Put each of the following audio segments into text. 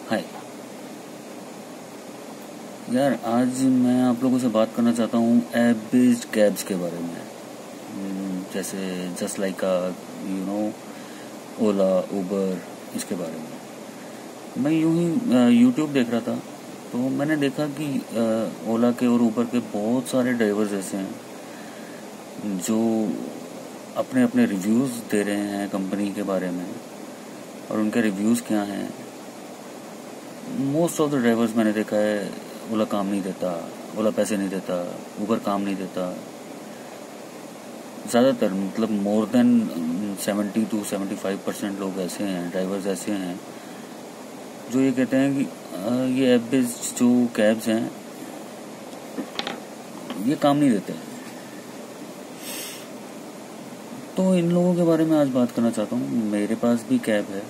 हाय यार, आज मैं आप लोगों से बात करना चाहता हूँ ऐप बेस्ड कैब्स के बारे में। जैसे जस्ट लाइक यू नो ओला, उबर, इसके बारे में। मैं यूं ही यूट्यूब देख रहा था, तो मैंने देखा कि ओला के और उबर के बहुत सारे ड्राइवर्स ऐसे हैं जो अपने अपने रिव्यूज़ दे रहे हैं कंपनी के बारे में। और उनके रिव्यूज़ क्या हैं? मोस्ट ऑफ द ड्राइवर्स मैंने देखा है, ओला काम नहीं देता, ओला पैसे नहीं देता, उबर काम नहीं देता। ज़्यादातर मतलब मोर देन 70 to 75% लोग ऐसे हैं, ड्राइवर्स ऐसे हैं जो ये कहते हैं कि ये ऐप बेस्ड जो कैब्स हैं ये काम नहीं देते। तो इन लोगों के बारे में आज बात करना चाहता हूँ। मेरे पास भी कैब है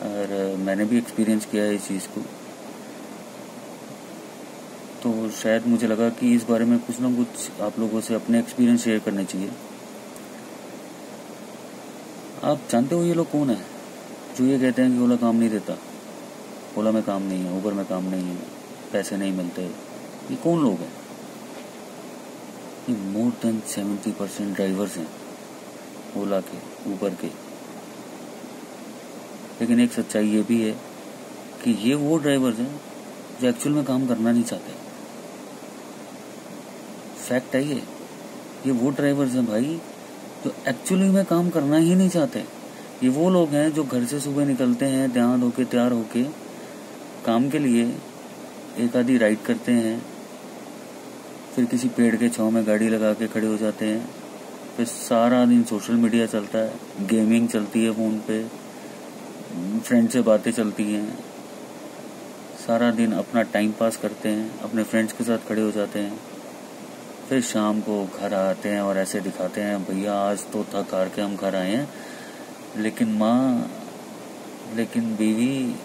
और मैंने भी एक्सपीरियंस किया है इस चीज़ को। तो शायद मुझे लगा कि इस बारे में कुछ ना कुछ आप लोगों से अपने एक्सपीरियंस शेयर करने चाहिए। आप जानते हो ये लोग कौन है जो ये कहते हैं कि ओला काम नहीं देता, ओला में काम नहीं है, उबर में काम नहीं है, पैसे नहीं मिलते? ये कौन लोग हैं? ये मोर देन 70% ड्राइवर्स हैं ओला के, उबर के। लेकिन एक सच्चाई ये भी है कि ये वो ड्राइवर्स हैं जो एक्चुअल में काम करना नहीं चाहते। फैक्ट है ये वो ड्राइवर्स हैं भाई जो एक्चुअली में काम करना ही नहीं चाहते। ये वो लोग हैं जो घर से सुबह निकलते हैं तैयार होके काम के लिए, एक आधी राइड करते हैं, फिर किसी पेड़ के छांव में गाड़ी लगा के खड़े हो जाते हैं, फिर सारा दिन सोशल मीडिया चलता है, गेमिंग चलती है फ़ोन पे, फ्रेंड से बातें चलती हैं, सारा दिन अपना टाइम पास करते हैं, अपने फ्रेंड्स के साथ खड़े हो जाते हैं, फिर शाम को घर आते हैं और ऐसे दिखाते हैं, भैया आज तो थक हार के हम घर आए हैं, लेकिन माँ, लेकिन बीवी,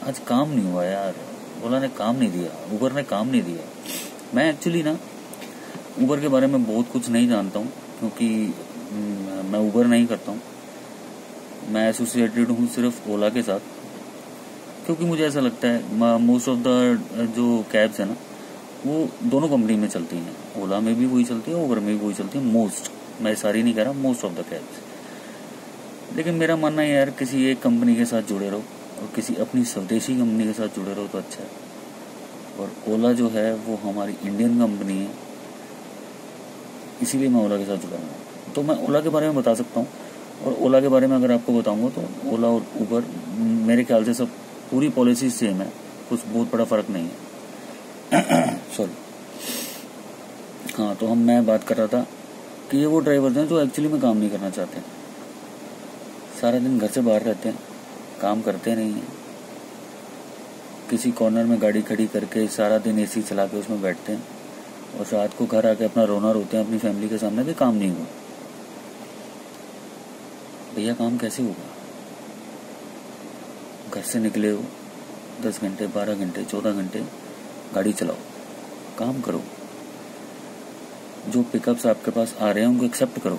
आज काम नहीं हुआ यार, ओला ने काम नहीं दिया, उबर ने काम नहीं दिया। मैं एक्चुअली ना उबर के बारे में बहुत कुछ नहीं जानता हूँ, क्योंकि मैं उबर नहीं करता हूँ। मैं एसोसिएटेड हूँ सिर्फ ओला के साथ, क्योंकि मुझे ऐसा लगता है मोस्ट ऑफ द जो कैब्स है ना वो दोनों कंपनी में चलती हैं। ओला में भी वही चलती है, उबर में भी वही चलती है। मोस्ट, मैं सारी नहीं कह रहा, मोस्ट ऑफ द कैब्स। लेकिन मेरा मानना है यार, किसी एक कंपनी के साथ जुड़े रहो और किसी अपनी स्वदेशी कंपनी के साथ जुड़े रहो तो अच्छा है। और ओला जो है वो हमारी इंडियन कंपनी है, इसीलिए मैं ओला के साथ जुड़ा हूँ। तो मैं ओला के बारे में बता सकता हूँ। और ओला के बारे में अगर आपको बताऊंगा तो ओला और उबर मेरे ख्याल से सब पूरी पॉलिसी सेम है, कुछ बहुत बड़ा फर्क नहीं है। सॉरी। हाँ, तो मैं बात कर रहा था कि ये वो ड्राइवर्स हैं जो एक्चुअली में काम नहीं करना चाहते, सारा दिन घर से बाहर रहते हैं, काम करते नहीं हैं, किसी कॉर्नर में गाड़ी खड़ी करके सारा दिन एसी चला के उसमें बैठते हैं और रात को घर आके अपना रोना रोते हैं अपनी फैमिली के सामने कि काम नहीं हुआ। भैया काम कैसे होगा? घर से निकले हो 10 घंटे, 12 घंटे, 14 घंटे गाड़ी चलाओ, काम करो, जो पिकअप्स आपके पास आ रहे हैं उनको एक्सेप्ट करो।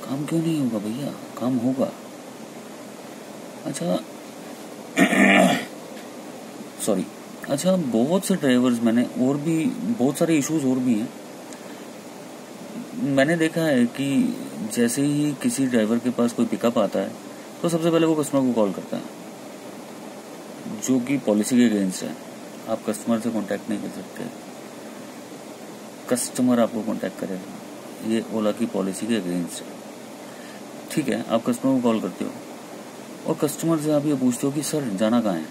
काम क्यों नहीं होगा भैया? काम होगा। अच्छा सॉरी। अच्छा, बहुत से ड्राइवर्स मैंने और भी बहुत सारे इश्यूज और भी हैं। मैंने देखा है कि जैसे ही किसी ड्राइवर के पास कोई पिकअप आता है तो सबसे पहले वो कस्टमर को कॉल करता है, जो कि पॉलिसी के अगेंस्ट है। आप कस्टमर से कांटेक्ट नहीं कर सकते, कस्टमर आपको कांटेक्ट करेगा, ये ओला की पॉलिसी के अगेंस्ट है। ठीक है, आप कस्टमर को कॉल करते हो और कस्टमर से आप ये पूछते हो कि सर जाना कहाँ है?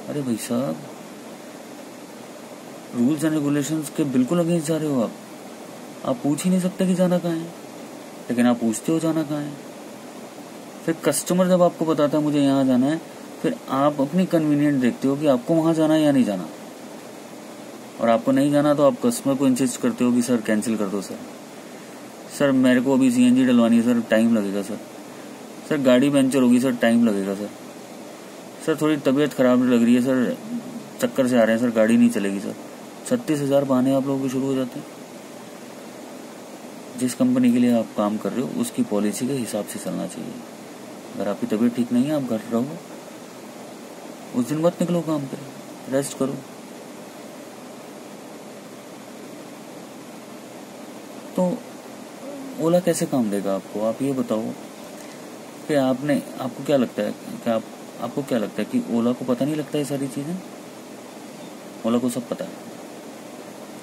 अरे भाई साहब, रूल्स एंड रेगुलेशंस के बिल्कुल अगेंस्ट जा रहे हो आप पूछ ही नहीं सकते कि जाना कहाँ है, लेकिन आप पूछते हो जाना कहाँ है। फिर कस्टमर जब आपको बताता है मुझे यहाँ जाना है, फिर आप अपनी कन्वीनियंट देखते हो कि आपको वहाँ जाना है या नहीं जाना। और आपको नहीं जाना तो आप कस्टमर को इंसिस्ट करते हो कि सर कैंसिल कर दो, सर मेरे को अभी सीएनजी डलवानी है, सर टाइम लगेगा, सर गाड़ी पंचर होगी, सर टाइम लगेगा, सर थोड़ी तबीयत खराब लग रही है, सर चक्कर से आ रहे हैं, सर गाड़ी नहीं चलेगी, सर। 36,000 बहाने आप लोगों के शुरू हो जाते हैं। जिस कंपनी के लिए आप काम कर रहे हो उसकी पॉलिसी के हिसाब से चलना चाहिए। अगर आपकी तबीयत ठीक नहीं है, आप घर रहो, उस दिन मत निकलो काम पे, रेस्ट करो। तो ओला कैसे काम देगा आपको? आप ये बताओ कि आपको क्या लगता है कि आपको क्या लगता है कि ओला को पता नहीं लगता ये सारी चीज़ें? ओला को सब पता है।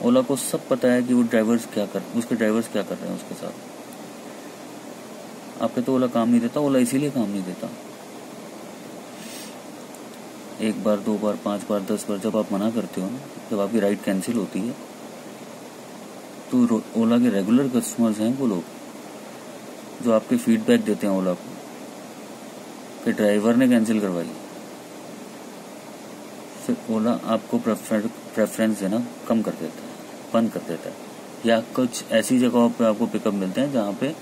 ओला को सब पता है कि उसके ड्राइवर्स क्या कर रहे हैं उसके साथ। आपके तो ओला काम नहीं देता, ओला इसीलिए काम नहीं देता। 1 बार 2 बार 5 बार 10 बार जब आप मना करते हो ना, जब आपकी राइड कैंसिल होती है, तो ओला के रेगुलर कस्टमर्स हैं वो लोग जो आपके फीडबैक देते हैं ओला को कि ड्राइवर ने कैंसिल करवाई। फिर ओला आपको प्रेफरेंस देना कम कर देता है, बंद कर देता है, या कुछ ऐसी जगहों पे आपको पिकअप मिलते हैं जहाँ पे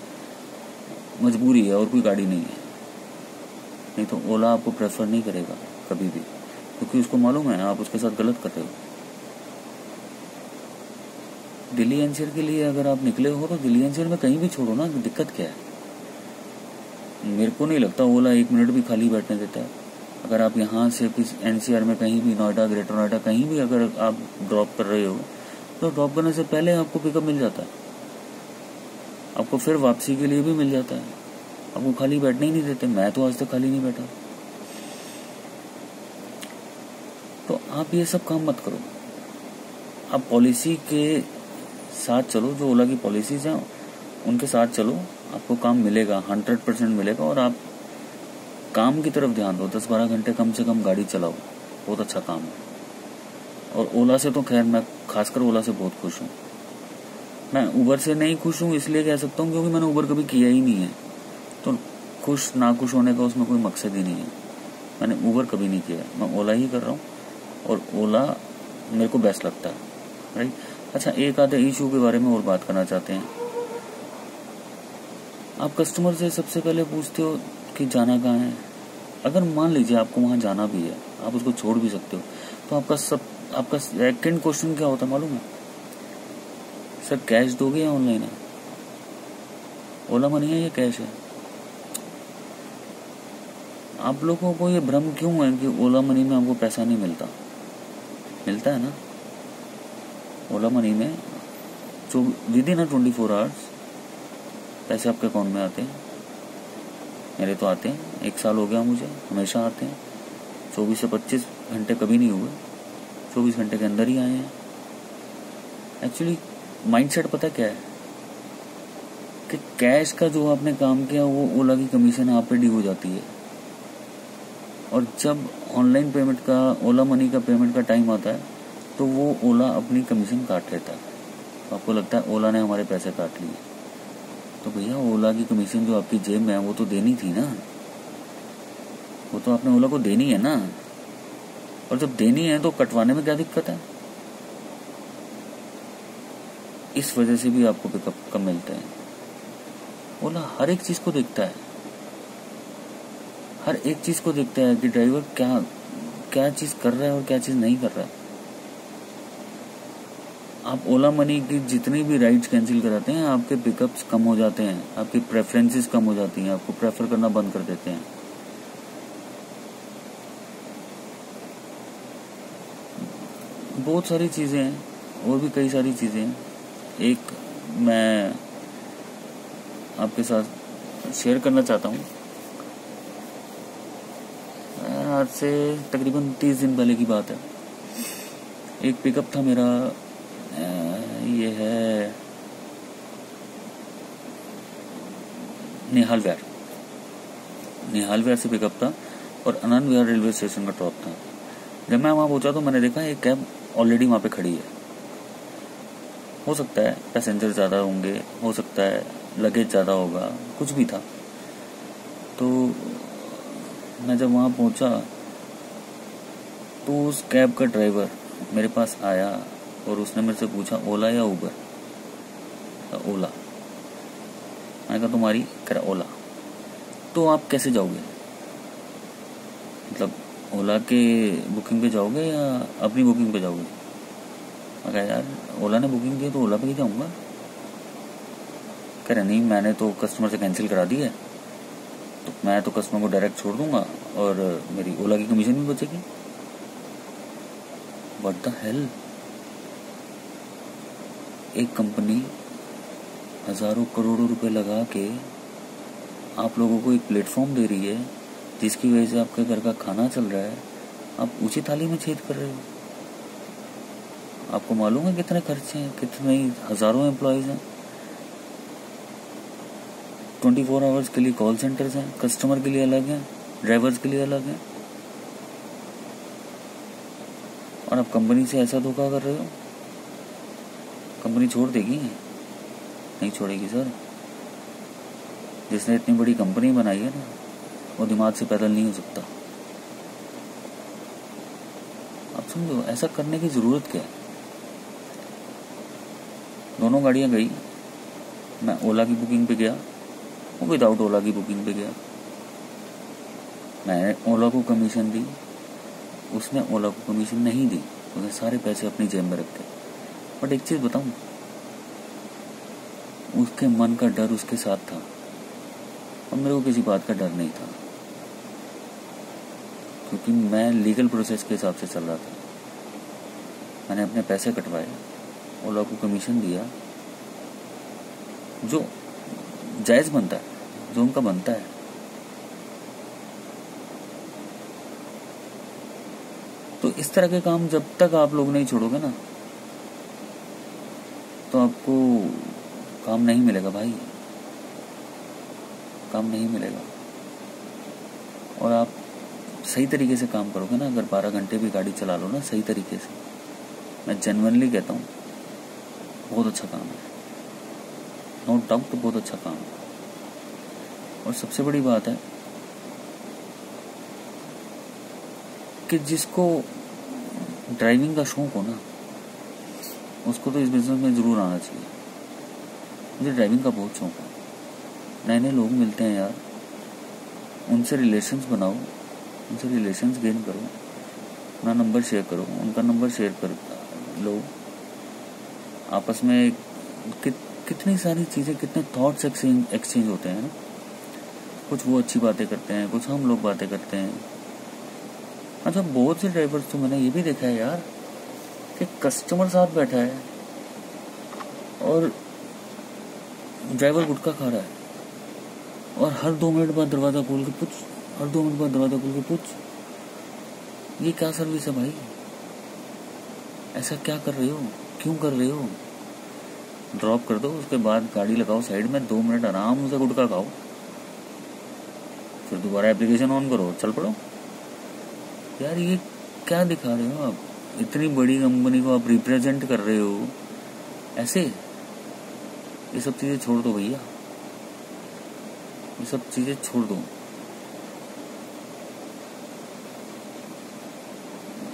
मजबूरी है और कोई गाड़ी नहीं है। नहीं तो ओला आपको प्रेफर नहीं करेगा कभी भी, क्योंकि उसको मालूम है आप उसके साथ गलत कर रहे हो। दिल्ली एनसीआर के लिए अगर आप निकले हो तो दिल्ली एनसीआर में कहीं भी छोड़ो ना, दिक्कत क्या है? मेरे को नहीं लगता ओला 1 मिनट भी खाली बैठने देता है। अगर आप यहाँ से किसी एनसीआर में कहीं भी, नोएडा, ग्रेटर नोएडा, कहीं भी अगर आप ड्रॉप कर रहे हो तो ड्रॉप करने से पहले आपको पिकअप मिल जाता है, आपको फिर वापसी के लिए भी मिल जाता है, आपको खाली बैठने ही नहीं देते। मैं तो आज तक खाली नहीं बैठा। तो आप ये सब काम मत करो, आप पॉलिसी के साथ चलो, जो ओला की पॉलिसीज हैं उनके साथ चलो, आपको काम मिलेगा, 100% मिलेगा। और आप काम की तरफ ध्यान दो, 10-12 घंटे कम से कम गाड़ी चलाओ, बहुत अच्छा काम है। और ओला से तो खैर मैं खासकर ओला से बहुत खुश हूँ। मैं उबर से नहीं खुश हूँ इसलिए कह सकता हूँ क्योंकि मैंने उबर कभी किया ही नहीं है, तो खुश ना खुश होने का उसमें कोई मकसद ही नहीं है। मैंने उबर कभी नहीं किया, मैं ओला ही कर रहा हूँ और ओला मेरे को बेस्ट लगता है, राइट। अच्छा, एक आधे इशू के बारे में और बात करना चाहते हैं। आप कस्टमर से सबसे पहले पूछते हो कि जाना कहाँ है। अगर मान लीजिए आपको वहाँ जाना भी है, आप उसको छोड़ भी सकते हो, तो आपका सेकंड क्वेश्चन क्या होता है मालूम है? सर कैश दोगे या ऑनलाइन है? ओला मनी है या कैश है? आप लोगों को ये भ्रम क्यों है कि ओला मनी में हमको पैसा नहीं मिलता? मिलता है ना। ओला मनी में जो विद इन 24 आवर्स पैसे आपके अकाउंट में आते हैं। मेरे तो आते हैं, 1 साल हो गया मुझे, हमेशा आते हैं। 24 से 25 घंटे कभी नहीं हुए, 24 घंटे के अंदर ही आए हैं। एक्चुअली माइंडसेट पता क्या है कि कैश का जो आपने काम किया वो ओला की कमीशन आप पे ड्यू हो जाती है, और जब ऑनलाइन पेमेंट का, ओला मनी का पेमेंट का टाइम आता है तो वो ओला अपनी कमीशन काट लेता है। तो आपको लगता है ओला ने हमारे पैसे काट लिए, तो भैया ओला की कमीशन जो आपकी जेब में है वो तो देनी थी ना, वो तो आपने ओला को देनी है ना। और जब देनी है तो कटवाने में क्या दिक्कत है? इस वजह से भी आपको पिकअप कम मिलते हैं। ओला हर एक चीज को देखता है, हर एक चीज को देखता है कि ड्राइवर क्या चीज कर रहा है और क्या चीज नहीं कर रहा है। आप ओला मनी की जितनी भी राइड्स कैंसिल कराते हैं, आपके पिकअप्स कम हो जाते हैं, आपकी प्रेफरेंसेस कम हो जाती हैं, आपको प्रेफर करना बंद कर देते हैं। बहुत सारी चीजें हैं, और भी कई सारी चीजें हैं। एक मैं आपके साथ शेयर करना चाहता हूँ। आज से तकरीबन 30 दिन पहले की बात है। एक पिकअप था मेरा, ये है निहाल विहार से पिकअप था और आनंद विहार रेलवे स्टेशन का ड्रॉप था। जब मैं वहां पहुंचा तो मैंने देखा एक कैब ऑलरेडी वहां पे खड़ी है। हो सकता है पैसेंजर ज्यादा होंगे, हो सकता है लगेज ज्यादा होगा, कुछ भी था। तो मैं जब वहां पहुंचा तो उस कैब का ड्राइवर मेरे पास आया और उसने मेरे से पूछा ओला या उबर? ओला। मैंने कहा तुम्हारी? कह रहा ओला। तो आप कैसे जाओगे, मतलब ओला के बुकिंग पे जाओगे या अपनी बुकिंग पे जाओगे? मैं कहा यार ओला ने बुकिंग की तो ओला पे ही जाऊंगा। कह रहा नहीं, मैंने तो कस्टमर से कैंसिल करा दी है, तो मैं तो कस्टमर को डायरेक्ट छोड़ दूंगा और मेरी ओला की कमीशन भी बचेगी। What the hell. एक कंपनी हजारों करोड़ों रुपए लगा के आप लोगों को एक प्लेटफॉर्म दे रही है जिसकी वजह से आपके घर का खाना चल रहा है, आप ऊंची थाली में छेद कर रहे हो। आपको मालूम है कितने खर्चे हैं, कितने हजारों एम्प्लॉयज हैं, 24 आवर्स के लिए कॉल सेंटर्स हैं, कस्टमर के लिए अलग हैं, ड्राइवर्स के लिए अलग हैं, और आप कंपनी से ऐसा धोखा कर रहे हो। कंपनी छोड़ देगी? नहीं छोड़ेगी सर। जिसने इतनी बड़ी कंपनी बनाई है ना, वो दिमाग से पैदल नहीं हो सकता। आप समझो ऐसा करने की जरूरत क्या है। दोनों गाड़ियां गई, मैं ओला की बुकिंग पे गया, वो विदाउट ओला की बुकिंग पे गया। मैंने ओला को कमीशन दी, उसने ओला को कमीशन नहीं दी, उसने सारे पैसे अपनी जेब में रखे। बट एक चीज बताऊं, उसके मन का डर उसके साथ था और मेरे को किसी बात का डर नहीं था, क्योंकि मैं लीगल प्रोसेस के हिसाब से चल रहा था। मैंने अपने पैसे कटवाए, ओला को कमीशन दिया, जो जायज बनता है, जो उनका बनता है। तो इस तरह के काम जब तक आप लोग नहीं छोड़ोगे ना, तो आपको काम नहीं मिलेगा भाई, काम नहीं मिलेगा। और आप सही तरीके से काम करोगे ना, अगर 12 घंटे भी गाड़ी चला लो ना सही तरीके से, मैं जेन्युइनली कहता हूँ बहुत अच्छा काम है, नो डाउट, बहुत अच्छा काम है। और सबसे बड़ी बात है कि जिसको ड्राइविंग का शौक हो ना, उसको तो इस बिजनेस में जरूर आना चाहिए। मुझे ड्राइविंग का बहुत शौक है। नए नए लोग मिलते हैं यार, उनसे रिलेशंस बनाओ, उनसे रिलेशंस गेन करो, अपना नंबर शेयर करो, उनका नंबर शेयर कर लो, आपस में कितनी सारी चीज़ें, कितने थॉट्स एक्सचेंज होते हैं ना। कुछ वो अच्छी बातें करते हैं, कुछ हम लोग बातें करते हैं। अच्छा, बहुत से ड्राइवर्स तो मैंने ये भी देखा है यार कि कस्टमर साथ बैठा है और ड्राइवर गुटखा खा रहा है और हर 2 मिनट बाद दरवाजा खोल के पूछ, हर 2 मिनट बाद दरवाजा खोल के पूछ, ये क्या सर्विस है भाई? ऐसा क्या कर रहे हो, क्यों कर रहे हो? ड्रॉप कर दो, उसके बाद गाड़ी लगाओ साइड में, 2 मिनट आराम से गुटखा खाओ, फिर दोबारा एप्लीकेशन ऑन करो, चल पड़ो। यार ये क्या दिखा रहे हो आप? इतनी बड़ी कंपनी को आप रिप्रेजेंट कर रहे हो ऐसे। ये सब चीजें छोड़ दो भैया, ये सब चीजें छोड़ दो।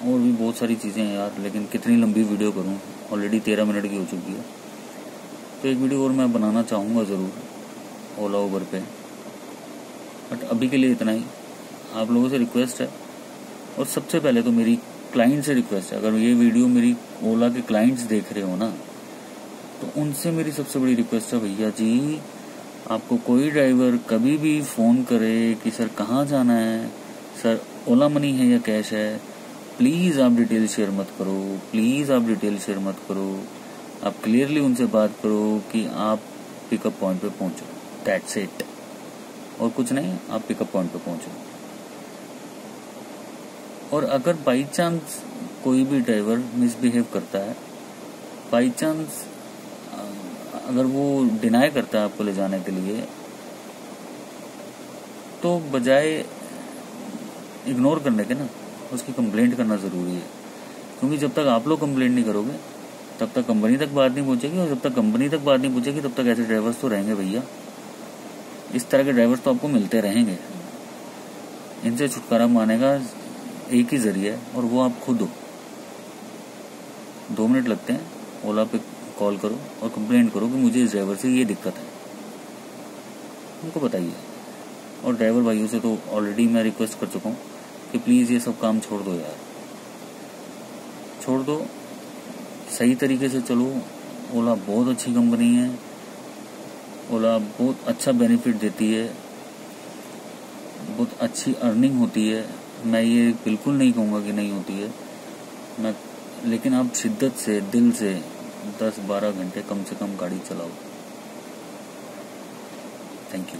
और भी बहुत सारी चीजें हैं यार, लेकिन कितनी लंबी वीडियो करूं, ऑलरेडी 13 मिनट की हो चुकी है। तो एक वीडियो और मैं बनाना चाहूँगा ज़रूर ओला उबर पे, बट अभी के लिए इतना ही। आप लोगों से रिक्वेस्ट है, और सबसे पहले तो मेरी क्लाइंट से रिक्वेस्ट है, अगर ये वीडियो मेरी ओला के क्लाइंट्स देख रहे हो ना, तो उनसे मेरी सबसे बड़ी रिक्वेस्ट है, भैया जी आपको कोई ड्राइवर कभी भी फ़ोन करे कि सर कहाँ जाना है, सर ओला मनी है या कैश है, प्लीज़ आप डिटेल शेयर मत करो, प्लीज़ आप डिटेल शेयर मत करो। आप क्लियरली उनसे बात करो कि आप पिकअप पॉइंट पे पहुंचो, दैट्स इट, और कुछ नहीं, आप पिकअप पॉइंट पे पहुंचो। और अगर बाई चांस कोई भी ड्राइवर मिसबिहेव करता है, बाई चांस अगर वो डिनाई करता है आपको ले जाने के लिए, तो बजाय इग्नोर करने के ना, उसकी कंप्लेंट करना ज़रूरी है। क्योंकि जब तक आप लोग कंप्लेंट नहीं करोगे तब तक कंपनी तक बात नहीं पहुंचेगी, और जब तक कंपनी तक बात नहीं पहुंचेगी तब तक ऐसे ड्राइवर्स तो रहेंगे भैया। इस तरह के ड्राइवर्स तो आपको मिलते रहेंगे। इनसे छुटकारा पाने का एक ही जरिया है, और वो आप खुद हो। 2 मिनट लगते हैं, ओला पे कॉल करो और कंप्लेंट करो कि मुझे इस ड्राइवर से ये दिक्कत है, उनको बताइए। और ड्राइवर भाइयों से तो ऑलरेडी मैं रिक्वेस्ट कर चुका हूँ कि प्लीज़ ये सब काम छोड़ दो यार, छोड़ दो, सही तरीके से चलो। ओला बहुत अच्छी कंपनी है, ओला बहुत अच्छा बेनिफिट देती है, बहुत अच्छी अर्निंग होती है, मैं ये बिल्कुल नहीं कहूँगा कि नहीं होती है, लेकिन आप शिद्दत से, दिल से 10-12 घंटे कम से कम गाड़ी चलाओ। Thank you.